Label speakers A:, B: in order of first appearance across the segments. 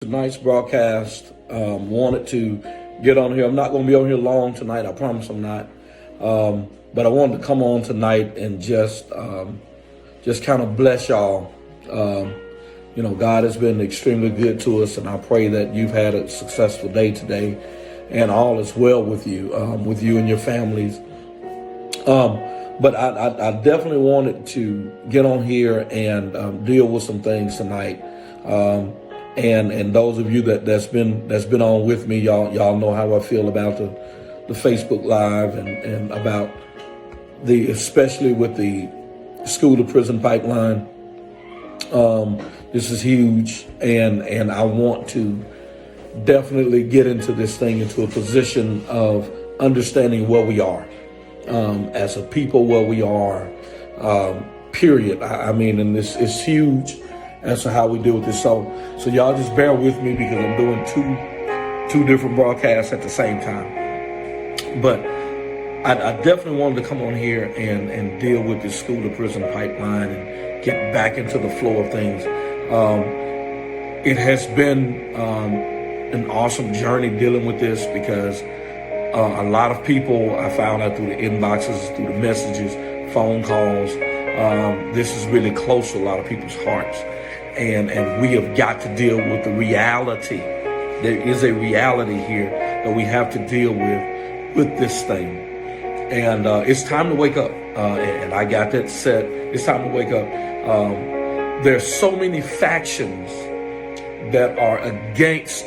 A: Tonight's broadcast. Wanted to get on here. I'm not going to be on here long tonight. I promise I'm not. But I wanted to come on tonight and just kind of bless y'all. God has been extremely good to us, and I pray that you've had a successful day today, and all is well with you and your families. But I definitely wanted to get on here and deal with some things tonight. And those of you that's been on with me, y'all know how I feel about the Facebook Live and about especially with the school to prison pipeline. This is huge, and I want to definitely get into this thing into a position of understanding where we are as a people, where we are. Period. I mean, and this is huge as to how we deal with this. So y'all just bear with me because I'm doing two different broadcasts at the same time. But I definitely wanted to come on here and deal with this school to prison pipeline and get back into the flow of things. It has been an awesome journey dealing with this because a lot of people, I found out through the inboxes, through the messages, phone calls, this is really close to a lot of people's hearts. And we have got to deal with the reality. There is a reality here that we have to deal with this thing. And it's time to wake up. And I got that set. It's time to wake up. There's so many factions that are against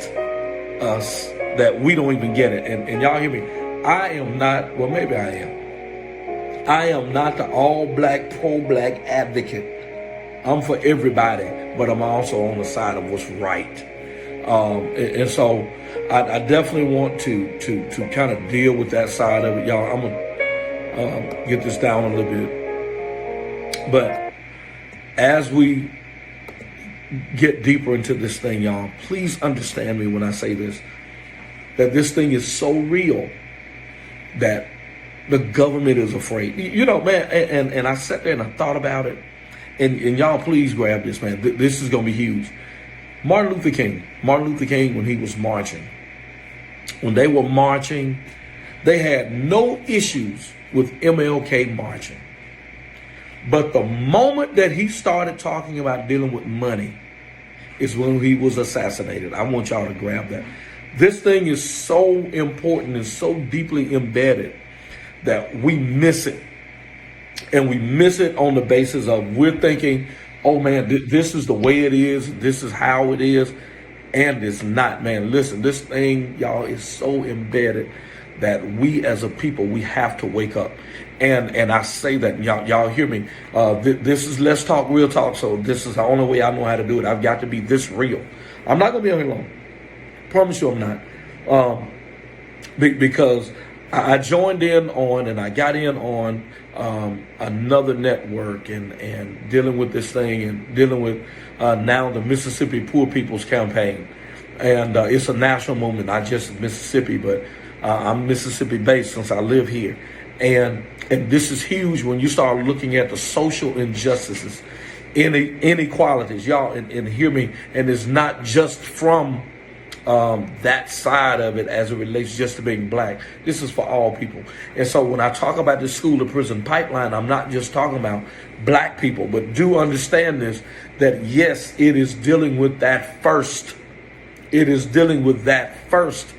A: us that we don't even get it. And y'all hear me. I am not, well, maybe I am. I am not the all-black, pro-black advocate. I'm for everybody, but I'm also on the side of what's right. And so I definitely want to kind of deal with that side of it. Y'all, I'm going to get this down a little bit. But as we get deeper into this thing, y'all, please understand me when I say this, that this thing is so real that the government is afraid. You know, man, and I sat there and I thought about it. And y'all, please grab this, man. This is going to be huge. Martin Luther King, when he was marching, when they were marching, they had no issues with MLK marching. But the moment that he started talking about dealing with money is when he was assassinated. I want y'all to grab that. This thing is so important and so deeply embedded that we miss it. And we miss it on the basis of we're thinking, oh man, this is the way it is. This is how it is. And it's not, man. Listen, this thing, y'all, is so embedded that we as a people, we have to wake up. And I say that, y'all hear me. This is Let's Talk Real Talk. So this is the only way I know how to do it. I've got to be this real. I'm not going to be on here long. Promise you I'm not. Because I joined in on and I got in on another network and dealing with this thing and dealing with now the Mississippi Poor People's Campaign. And it's a national movement, not just Mississippi, but I'm Mississippi based since I live here. And this is huge when you start looking at the social injustices, inequalities, y'all, and hear me. And it's not just from that side of it as it relates just to being black. This is for all people. And so when I talk about the school to prison pipeline, I'm not just talking about black people, but do understand this, that yes, it is dealing with that first. It is dealing with that first.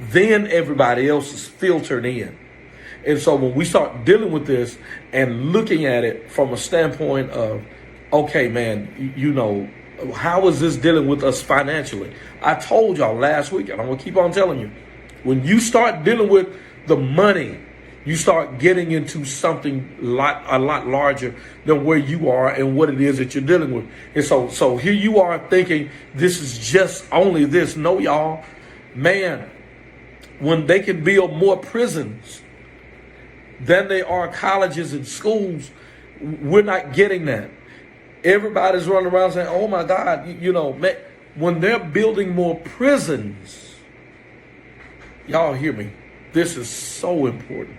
A: Then everybody else is filtered in. And so when we start dealing with this and looking at it from a standpoint of, okay, man, you know, how is this dealing with us financially? I told y'all last week, and I'm going to keep on telling you, when you start dealing with the money, you start getting into something a lot larger than where you are and what it is that you're dealing with. And so here you are thinking this is just only this. No, y'all, man, when they can build more prisons than they are colleges and schools, we're not getting that. Everybody's running around saying, oh my God, you know, man, when they're building more prisons, y'all hear me, this is so important.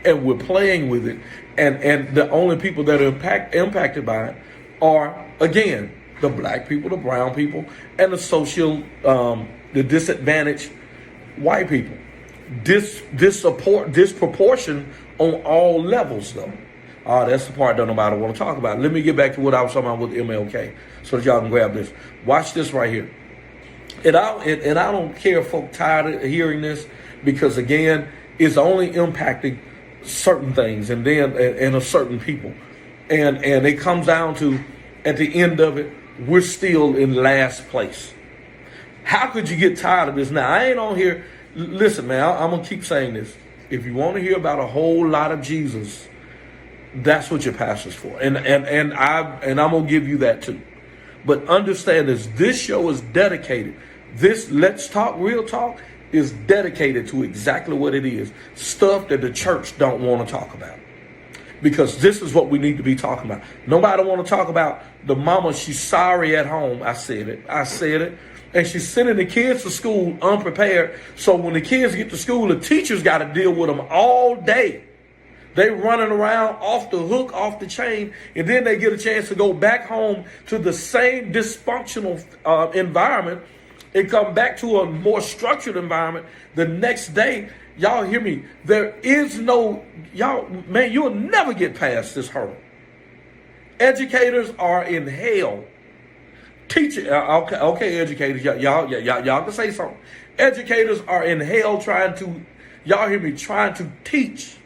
A: And we're playing with it. And the only people that are impacted by it are, again, the black people, the brown people, and the the disadvantaged white people. Disproportion on all levels, though. That's the part that nobody want to talk about. Let me get back to what I was talking about with MLK, so that y'all can grab this. Watch this right here. And I don't care if folk tired of hearing this, because again, it's only impacting certain things and a certain people, and it comes down to, at the end of it, we're still in last place. How could you get tired of this? Now, I ain't on here. Listen, man, I'm gonna keep saying this. If you want to hear about a whole lot of Jesus, that's what your pastor's for, and I'm gonna give you that too. But understand this: this show is dedicated. This Let's Talk Real Talk is dedicated to exactly what it is. Stuff that the church don't want to talk about. Because this is what we need to be talking about. Nobody want to talk about the mama, she's sorry at home. I said it. And she's sending the kids to school unprepared. So when the kids get to school, the teachers got to deal with them all day. They running around off the hook, off the chain, and then they get a chance to go back home to the same dysfunctional environment and come back to a more structured environment the next day. Y'all hear me? There is no, you'll never get past this hurdle. Educators are in hell. Okay, educators, y'all can say something. Educators are in hell trying to teach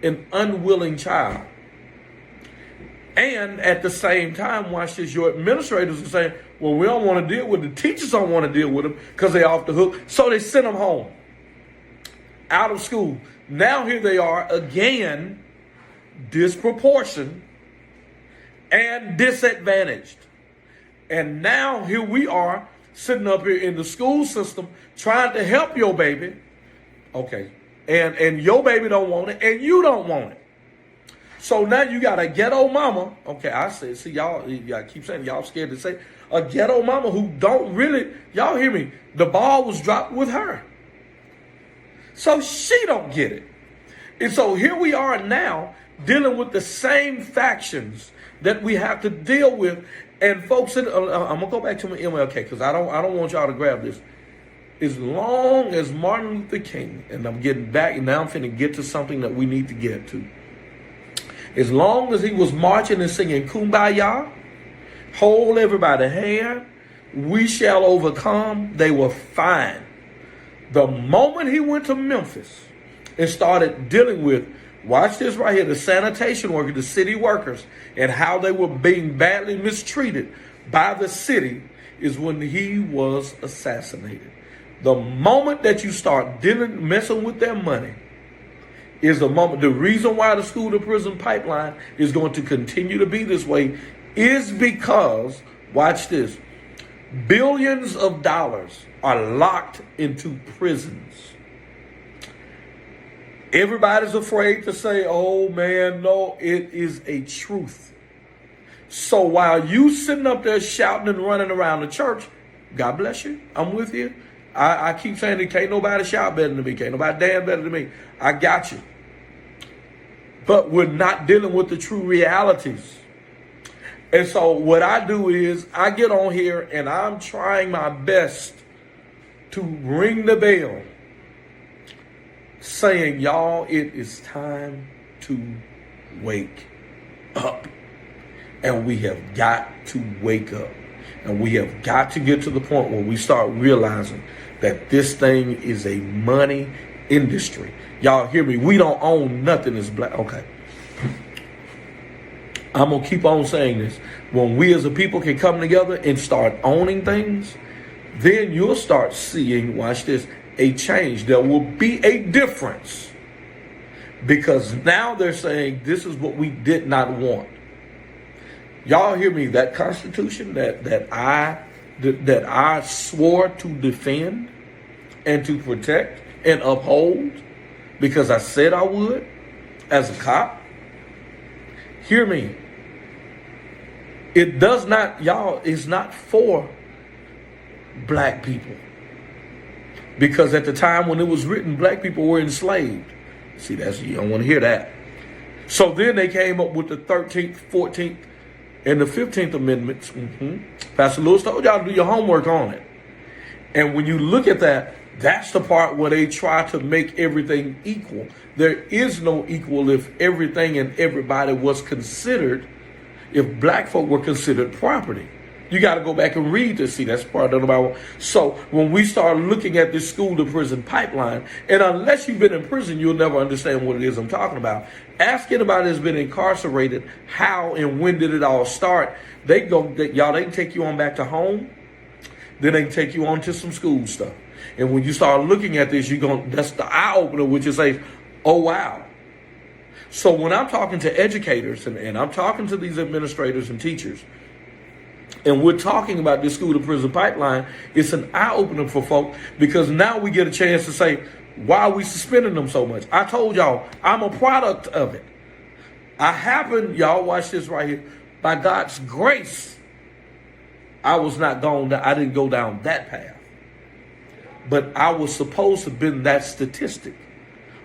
A: an unwilling child. And at the same time, watch this, your administrators are saying, well, we don't want to deal with the teachers, don't want to deal with them because they're off the hook. So they send them home, out of school. Now here they are again, disproportioned and disadvantaged. And now here we are sitting up here in the school system trying to help your baby. Okay. And your baby don't want it and you don't want it. So now you got a ghetto mama. Okay, I said, see, y'all keep saying y'all scared to say a ghetto mama who don't really, y'all hear me, the ball was dropped with her. So she don't get it. And so here we are now dealing with the same factions that we have to deal with. And folks, I'm gonna go back to my MLK because I don't want y'all to grab this. As long as Martin Luther King, and I'm getting back, and now I'm finna get to something that we need to get to. As long as he was marching and singing Kumbaya, hold everybody hand, we shall overcome, they were fine. The moment he went to Memphis and started dealing with, watch this right here, the sanitation workers, the city workers, and how they were being badly mistreated by the city, is when he was assassinated. The moment that you start messing with their money is the moment. The reason why the school to prison pipeline is going to continue to be this way is because, watch this, billions of dollars are locked into prisons. Everybody's afraid to say, oh man, no, it is a truth. So while you sitting up there shouting and running around the church, God bless you, I'm with you. I keep saying that can't nobody shout better than me, can't nobody dance better than me. I got you. But we're not dealing with the true realities. And so what I do is I get on here and I'm trying my best to ring the bell saying, y'all, it is time to wake up. And we have got to wake up. And we have got to get to the point where we start realizing that this thing is a money industry. Y'all hear me? We don't own nothing as black. Okay. I'm going to keep on saying this. When we as a people can come together and start owning things, then you'll start seeing, watch this, a change. There will be a difference. Because now they're saying this is what we did not want. Y'all hear me? That Constitution that I swore to defend and to protect and uphold because I said I would as a cop. Hear me. It does not, y'all, it's not for black people. Because at the time when it was written, black people were enslaved. See, you don't want to hear that. So then they came up with the 13th, 14th And the 15th Amendment, Pastor Lewis told y'all to do your homework on it. And when you look at that, that's the part where they try to make everything equal. There is no equal if everything and everybody was considered, if black folk were considered property. You got to go back and read to see that's part of the Bible. So when we start looking at this school to prison pipeline, and unless you've been in prison, you'll never understand what it is I'm talking about. Ask anybody that's been incarcerated, how and when did it all start? They can take you on back to home. Then they can take you on to some school stuff. And when you start looking at this, that's the eye opener, which is say, oh, wow. So when I'm talking to educators and I'm talking to these administrators and teachers, and we're talking about this school to prison pipeline, it's an eye opener for folk, because now we get a chance to say, why are we suspending them so much? I told y'all, I'm a product of it. Y'all watch this right here. By God's grace, I didn't go down that path. But I was supposed to have been that statistic.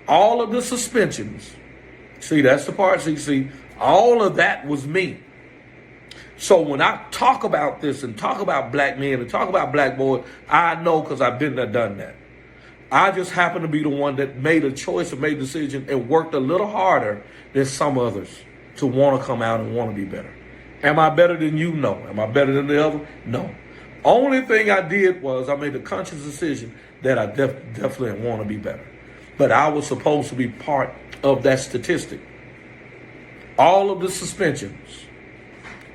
A: All of the suspensions, see, that's the part, see, all of that was me. So when I talk about this and talk about black men and talk about black boys, I know because I've been there, done that. I just happen to be the one that made a choice and made a decision and worked a little harder than some others to want to come out and want to be better. Am I better than you? No. Am I better than the other? No. Only thing I did was I made a conscious decision that I definitely want to be better. But I was supposed to be part of that statistic. All of the suspensions,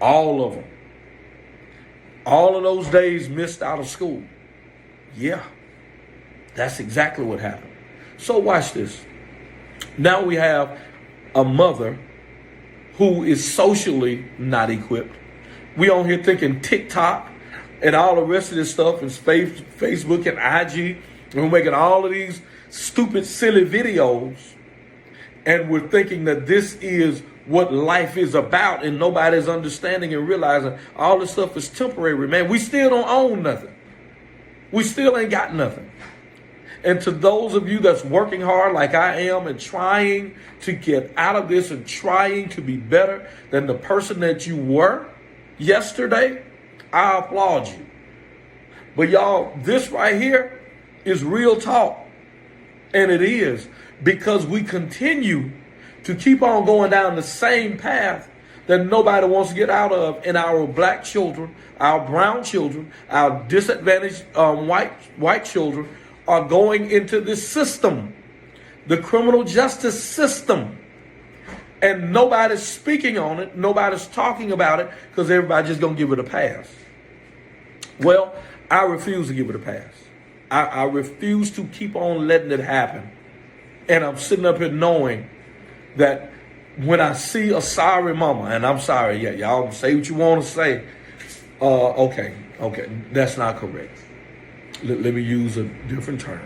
A: all of them, all of those days missed out of school. Yeah, that's exactly what happened. So watch this. Now we have a mother who is socially not equipped. We on here thinking TikTok and all the rest of this stuff is Facebook and IG. And we're making all of these stupid, silly videos. And we're thinking that this is what life is about. And nobody's understanding and realizing all this stuff is temporary, man. We still don't own nothing. We still ain't got nothing. And to those of you that's working hard like I am and trying to get out of this and trying to be better than the person that you were yesterday, I applaud you. But y'all, this right here is real talk. And it is because we continue to keep on going down the same path that nobody wants to get out of. And our black children, our brown children, our disadvantaged white children are going into this system, the criminal justice system. And nobody's speaking on it. Nobody's talking about it because everybody's just going to give it a pass. Well, I refuse to give it a pass. I refuse to keep on letting it happen. And I'm sitting up here knowing that when I see a sorry mama, and I'm sorry, yeah, y'all say what you want to say. Okay, that's not correct. Let me use a different term.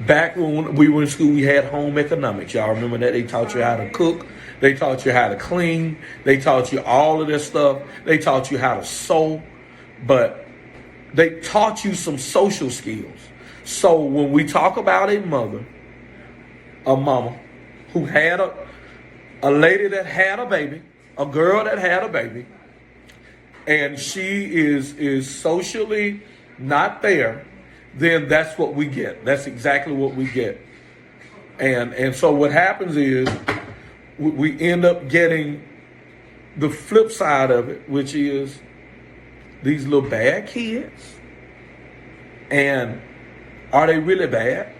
A: Back when we were in school, we had home economics. Y'all remember that? They taught you how to cook. They taught you how to clean. They taught you all of this stuff. They taught you how to sew. But they taught you some social skills. So when we talk about a mama who had a lady that had a baby, a girl that had a baby, and she is socially not there, then that's what we get. That's exactly what we get. And so what happens is we end up getting the flip side of it, which is these little bad kids. And are they really bad?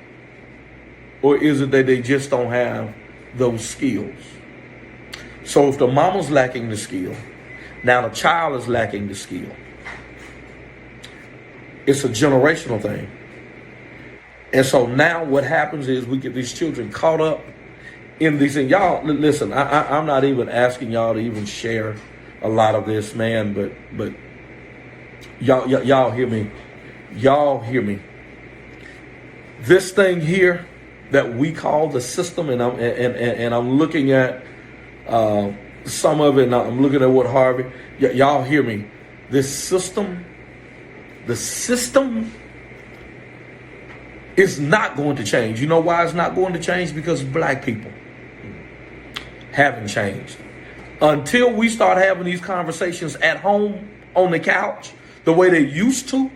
A: Or is it that they just don't have those skills? So if the mama's lacking the skill, now the child is lacking the skill. It's a generational thing. And so now what happens is we get these children caught up in these things. Y'all, listen, I'm not even asking y'all to even share a lot of this, man, but y'all hear me. Y'all hear me. This thing here that we call the system, and I'm looking at some of it, and I'm looking at what Harvey, y'all hear me. This system, the system is not going to change. You know why it's not going to change? Because black people haven't changed. Until we start having these conversations at home on the couch, the way they used to,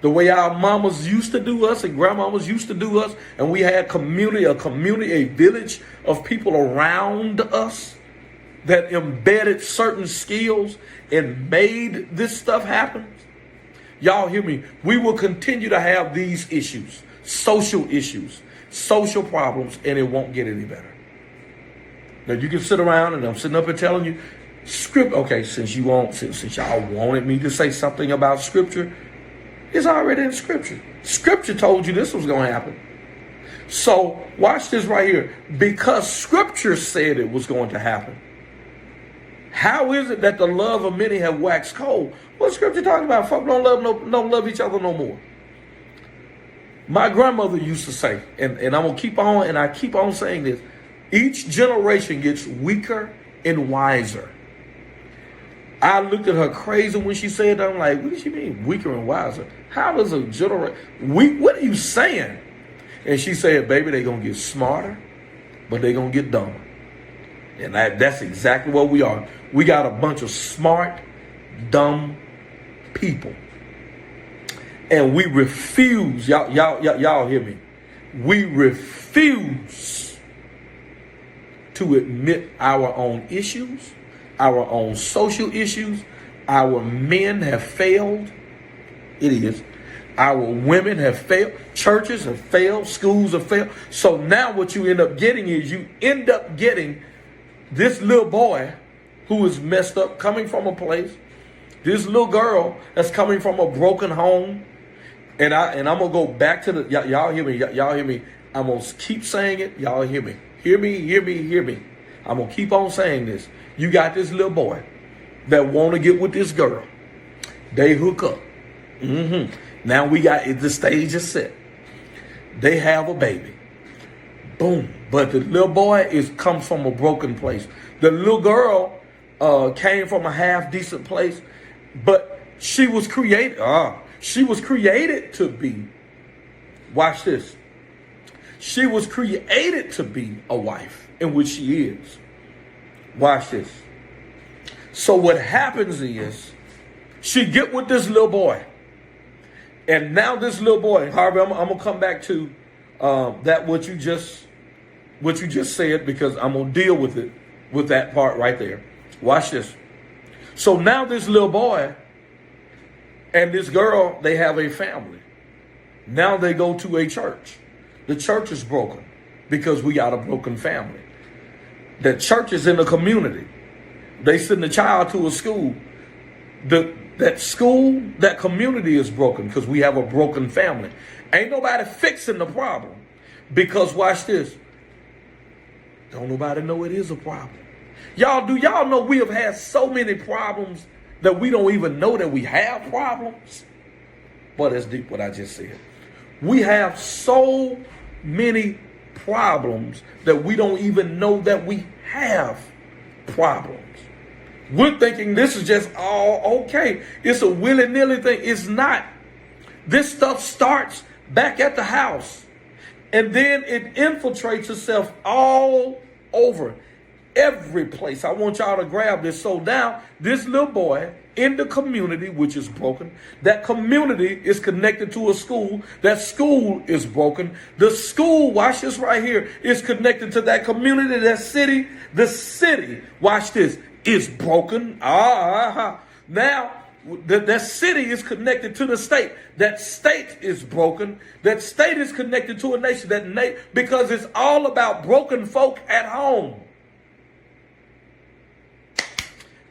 A: the way our mamas used to do us and grandmamas used to do us, and we had a village of people around us that embedded certain skills and made this stuff happen. Y'all hear me? We will continue to have these issues, social problems, and it won't get any better. Now you can sit around, and I'm sitting up and telling you, okay, since y'all wanted me to say something about scripture, it's already in scripture. Scripture told you this was going to happen. So watch this right here. Because scripture said it was going to happen, how is it that the love of many have waxed cold? What scripture talking about? Folk don't love each other no more. My grandmother used to say, and I'm going to keep on, and I keep on saying this, each generation gets weaker and wiser. I looked at her crazy when she said that. I'm like, what does she mean, weaker and wiser? How does a generation, what are you saying? And she said, baby, they're going to get smarter, but they're going to get dumber. And that's exactly what we are. We got a bunch of smart, dumb people. And we refuse, y'all hear me? We refuse to admit our own issues, our own social issues. Our men have failed. It is. Our women have failed. Churches have failed. Schools have failed. So now what you end up getting is this little boy who is messed up, coming from a place, this little girl that's coming from a broken home. And I'm going to go back to y'all hear me. Y'all hear me. I'm going to keep saying it. Y'all hear me. Hear me. I'm going to keep on saying this. You got this little boy that want to get with this girl. They hook up. Now the stage is set. They have a baby. Boom. But the little boy comes from a broken place. The little girl came from a half decent place, but she was created to be, watch this, she was created to be a wife, in which she is. Watch this. So what happens is, she get with this little boy. And now this little boy, Harvey, I'm going to come back to what you just said, because I'm going to deal with it, with that part right there. Watch this. So now this little boy and this girl, they have a family. Now they go to a church. The church is broken because we got a broken family. The church is in a community. They send the child to a school. That community is broken because we have a broken family. Ain't nobody fixing the problem. Because watch this. Don't nobody know it is a problem. Y'all know we have had so many problems that we don't even know that we have problems? Boy, that's deep what I just said. We have so many problems that we don't even know that we have problems. We're thinking this is just all okay. It's a willy-nilly thing. It's not. This stuff starts back at the house, and then it infiltrates itself all over every place. I want y'all to grab this. So now this little boy in the community, which is broken, that community is connected to a school. That school is broken. The school, watch this right here, is connected to that community, that city. The city, watch this, is broken. Now that city is connected to the state. That state is broken. That state is connected to a nation. Because it's all about broken folk at home.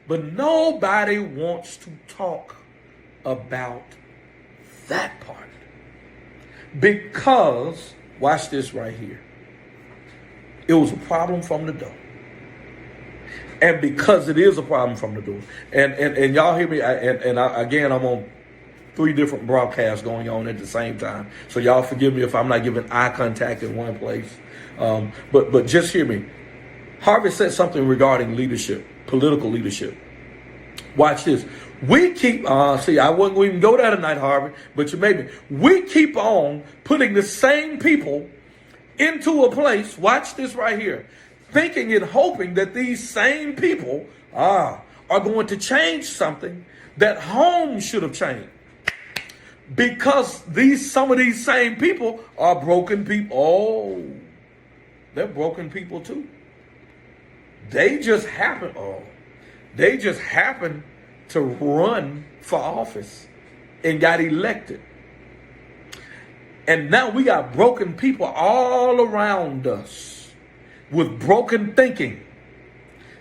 A: But nobody wants to talk about that part. Because, watch this right here, it was a problem from the door. And because it is a problem from the door. And y'all hear me, again, I'm on 3 different broadcasts going on at the same time. So y'all forgive me if I'm not giving eye contact in one place. But just hear me. Harvey said something regarding leadership, political leadership. Watch this. We keep, I wasn't going to even go there tonight, Harvey, but you made me. We keep on putting the same people into a place, watch this right here, thinking and hoping that these same people are going to change something that home should have changed. Because some of these same people are broken people. Oh, they're broken people too. They just happen to run for office and got elected. And now we got broken people all around us with broken thinking,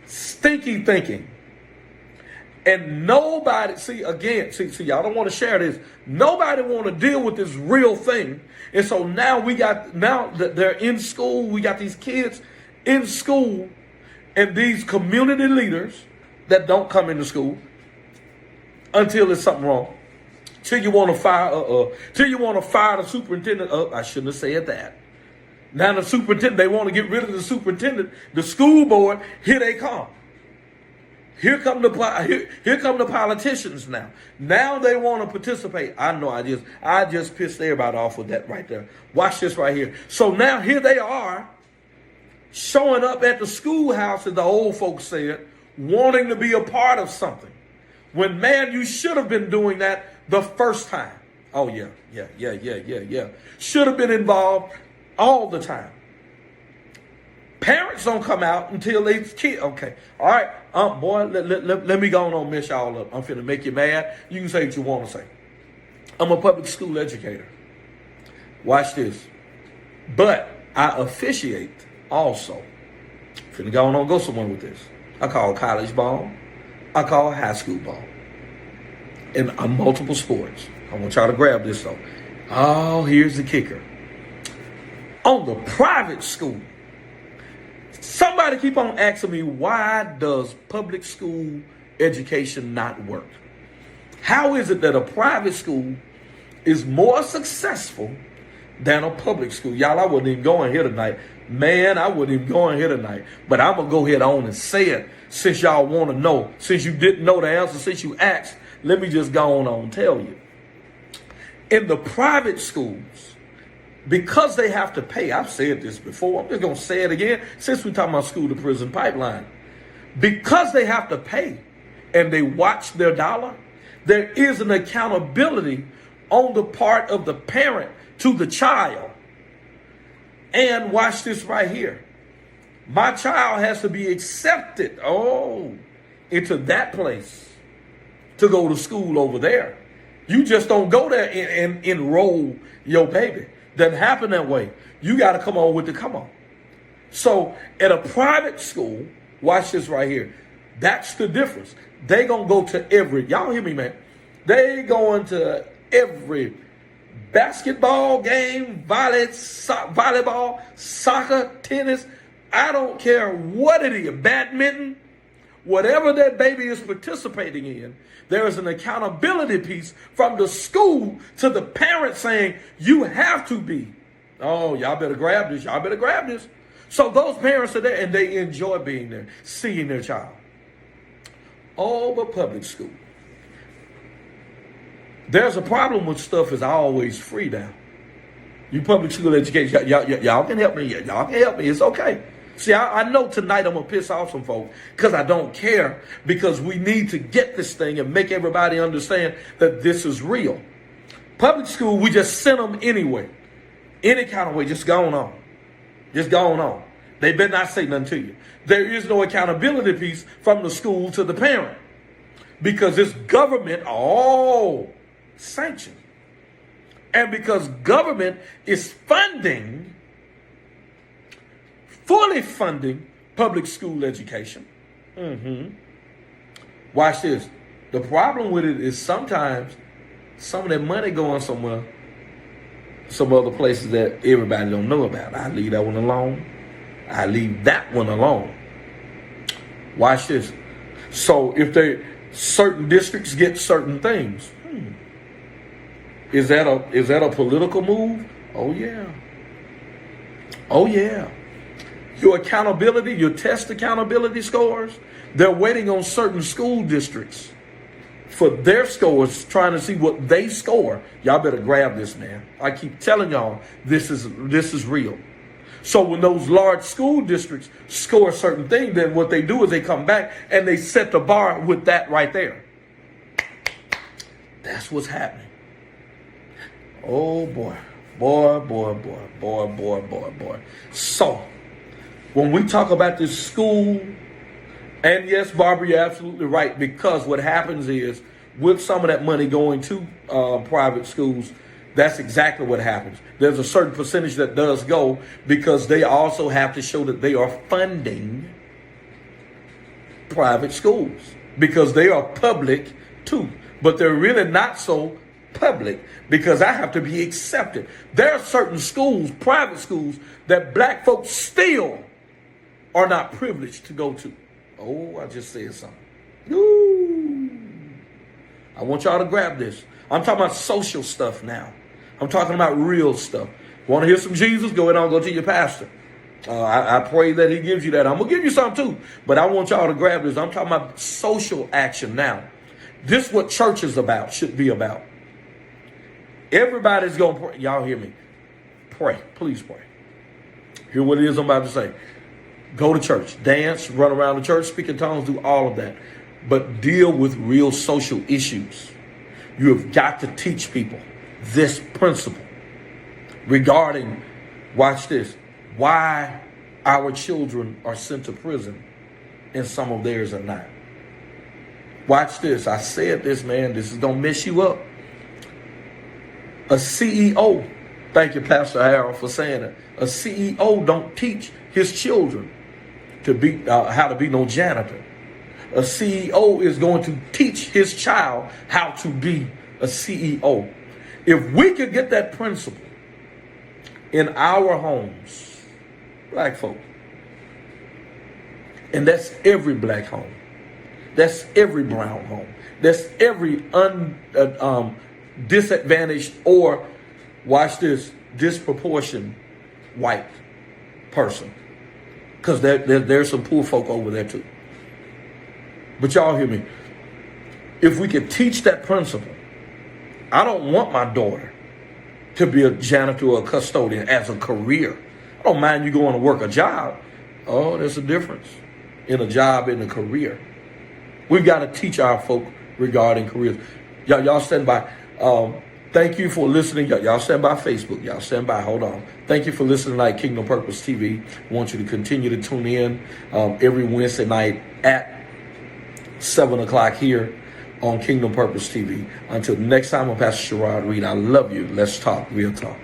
A: stinky thinking. And nobody, y'all don't want to share this. Nobody want to deal with this real thing. And so now that they're in school, we got these kids in school and these community leaders that don't come into school until there's something wrong. Till you want to fire the superintendent. I shouldn't have said that. Now the superintendent, they want to get rid of the superintendent. The school board, here they come. Here come the politicians now. Now they want to participate. I know I just pissed everybody off with that right there. Watch this right here. So now here they are showing up at the schoolhouse, as the old folks said, wanting to be a part of something. When, man, you should have been doing that the first time. Oh, yeah. Should have been involved all the time. Parents don't come out until they kid. Okay. All right. Boy, let me go on mess y'all up. I'm finna make you mad. You can say what you want to say. I'm a public school educator. Watch this. But I officiate also. Finna go somewhere with this. I call college ball. I call high school ball. And multiple sports. I want y'all to grab this though. Oh, here's the kicker. On the private school, somebody keep on asking me, why does public school education not work? How is it that a private school is more successful than a public school? Y'all, I wasn't even going here tonight. Man, I wasn't even going here tonight. But I'm going to go ahead on and say it since y'all want to know. Since you didn't know the answer, since you asked, let me just go on and tell you. In the private schools, because they have to pay, I've said this before, I'm just going to say it again, since we're talking about school to prison pipeline. Because they have to pay and they watch their dollar, there is an accountability on the part of the parent to the child. And watch this right here. My child has to be accepted, into that place to go to school over there. You just don't go there and enroll your baby. Doesn't happen that way. You got to come on. So at a private school, watch this right here. That's the difference. They gonna go to y'all hear me, man? They going to every basketball game, volleyball, soccer, tennis. I don't care what it is, badminton, whatever that baby is participating in. There is an accountability piece from the school to the parent saying, you have to be. Oh, y'all better grab this. So those parents are there and they enjoy being there, seeing their child. Oh, but public school. There's a problem with stuff is always free now. You public school education, y'all can help me. Y'all can help me. It's okay. See, I know tonight I'm going to piss off some folks because I don't care, because we need to get this thing and make everybody understand that this is real. Public school, we just send them anyway. Any kind of way, just going on. They better not say nothing to you. There is no accountability piece from the school to the parent because it's government sanctioned. And because government is fully funding public school education. Watch this. The problem with it is sometimes some of that money going somewhere, some other places that everybody don't know about. I leave that one alone. Watch this. So if certain districts get certain things, is that a political move? Oh yeah. Your accountability, your test accountability scores, they're waiting on certain school districts for their scores, trying to see what they score. Y'all better grab this, man. I keep telling y'all, this is real. So when those large school districts score a certain thing, then what they do is they come back and they set the bar with that right there. That's what's happening. Oh boy. Boy. So when we talk about this school, and yes, Barbara, you're absolutely right, because what happens is with some of that money going to private schools, that's exactly what happens. There's a certain percentage that does go because they also have to show that they are funding private schools because they are public too. But they're really not so public because I have to be accepted. There are certain schools, private schools, that black folks still are not privileged to go to. Oh, I just said something. Ooh. I want y'all to grab this. I'm talking about social stuff now. I'm talking about real stuff. Want to hear some Jesus? Go ahead and go to your pastor. I pray that he gives you that. I'm going to give you some too. But I want y'all to grab this. I'm talking about social action now. This is what church is about, should be about. Everybody's going to pray. Y'all hear me? Pray. Please pray. Hear what it is I'm about to say. Go to church. Dance. Run around the church. Speak in tongues. Do all of that. But deal with real social issues. You have got to teach people this principle regarding, watch this, why our children are sent to prison and some of theirs are not. Watch this. I said this, man. This is going to mess you up. A CEO, thank you, Pastor Harold, for saying it. A CEO don't teach his children to be how to be no janitor. A CEO is going to teach his child how to be a CEO. If we could get that principle in our homes, black folk, and that's every black home, that's every brown home, that's every disadvantaged or, watch this, disproportioned white person, because there's some poor folk over there too. But y'all hear me. If we could teach that principle, I don't want my daughter to be a janitor or a custodian as a career. I don't mind you going to work a job. Oh, there's a difference in a job and a career. We've got to teach our folk regarding careers. Y'all stand by. Thank you for listening. Y'all stand by Facebook. Y'all stand by. Hold on. Thank you for listening to Kingdom Purpose TV. I want you to continue to tune in every Wednesday night at 7 o'clock here on Kingdom Purpose TV. Until next time, I'm Pastor Sherod Reed. I love you. Let's talk real talk.